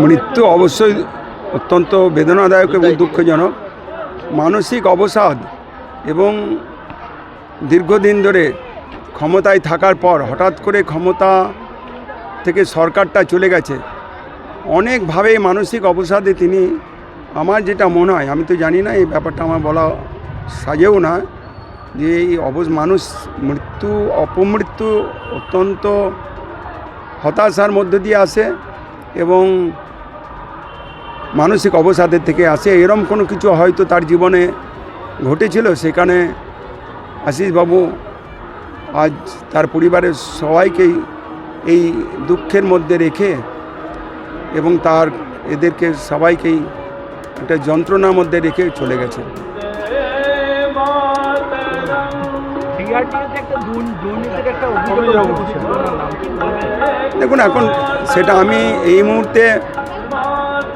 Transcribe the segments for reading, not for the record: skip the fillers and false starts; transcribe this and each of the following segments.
মৃত্যু অবশ্যই অত্যন্ত বেদনাদায়ক এবং দুঃখজনক। মানসিক অবসাদ এবং দীর্ঘদিন ধরে ক্ষমতায় থাকার পর হঠাৎ করে ক্ষমতা থেকে সরকারটা চলে গেছে, অনেকভাবেই মানসিক অবসাদে তিনি, আমার যেটা মনে হয়, আমি তো জানি না, এই ব্যাপারটা আমার বলা সাজেও না, যে এই মানুষ মৃত্যু অপমৃত্যু অত্যন্ত হতাশার মধ্য দিয়ে আসে এবং মানসিক অবসাদের থেকে আসে। এরম কোনো কিছু হয়তো তার জীবনে ঘটেছিল, সেখানে আশিসবাবু আজ তার পরিবারের সবাইকেই এই দুঃখের মধ্যে রেখে এবং তার এদেরকে সবাইকেই একটা যন্ত্রণার মধ্যে রেখে চলে গেছে। দেখুন, এখন সেটা আমি এই মুহূর্তে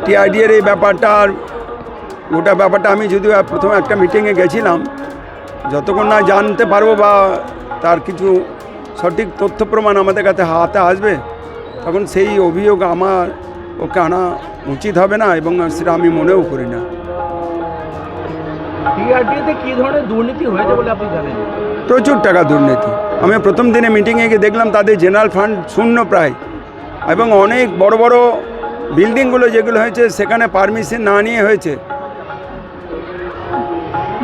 টিআরডিএর এই ব্যাপারটা আর গোটা ব্যাপারটা, আমি যদিও প্রথমে একটা মিটিংয়ে গেছিলাম, যতক্ষণ না জানতে পারবো বা তার কিছু সঠিক তথ্য প্রমাণ আমাদের কাছে হাতে আসবে, তখন সেই অভিযোগ আমার ওকে আনা উচিত হবে না এবং সেটা আমি মনেও করি না। টিআরডিএতে কী ধরনের দুর্নীতি হয়েছে বলে আপনি জানেন? প্রচুর টাকা দুর্নীতি। আমি প্রথম দিনে মিটিংয়ে গিয়ে দেখলাম তাদের জেনারেল ফান্ড শূন্য প্রায়, এবং অনেক বড় বড় বিল্ডিংগুলো যেগুলো হয়েছে সেখানে পারমিশন না নিয়ে হয়েছে।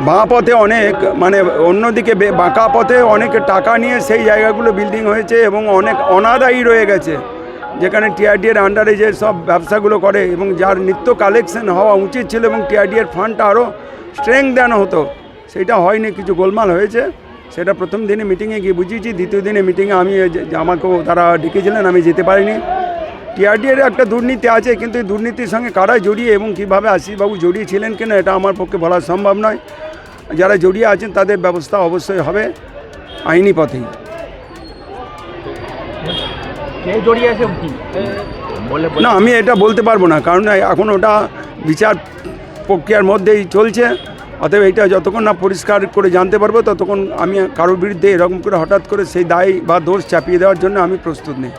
বাঁ পথে অনেক, মানে অন্যদিকে বাঁকা পথে অনেক টাকা নিয়ে সেই জায়গাগুলো বিল্ডিং হয়েছে এবং অনেক অনাদায়ী রয়ে গেছে, যেখানে টিআরডিএর আন্ডারে যে সব ব্যবসাগুলো করে এবং যার নিত্য কালেকশন হওয়া উচিত ছিল এবং টিআরডিএর ফান্ডটা আরও স্ট্রেংথ দেওয়া হতো, সেটা হয়নি, কিছু গোলমাল হয়েছে। সেটা প্রথম দিনে মিটিংয়ে গিয়ে বুঝিয়েছি। দ্বিতীয় দিনে মিটিংয়ে আমি, আমাকেও তারা ডেকেছিলেন, আমি যেতে পারিনি। টিআরডিএর একটা দুর্নীতি আছে, কিন্তু এই দুর্নীতির সঙ্গে কারা জড়িয়ে এবং কীভাবে আশিসবাবু জড়িয়ে ছিলেন কিনা এটা আমার পক্ষে বলা সম্ভব নয়। যারা জড়িয়ে আছেন তাদের ব্যবস্থা অবশ্যই হবে আইনি পথেই। না, আমি এটা বলতে পারবো না, কারণ এখন ওটা বিচার প্রক্রিয়ার মধ্যেই চলছে। অতএব এটা যতক্ষণ না পরিষ্কার করে জানতে পারবো, ততক্ষণ আমি কারোর বিরুদ্ধে এরকম করে হঠাৎ করে সেই দায় বা দোষ চাপিয়ে দেওয়ার জন্য আমি প্রস্তুত নেই।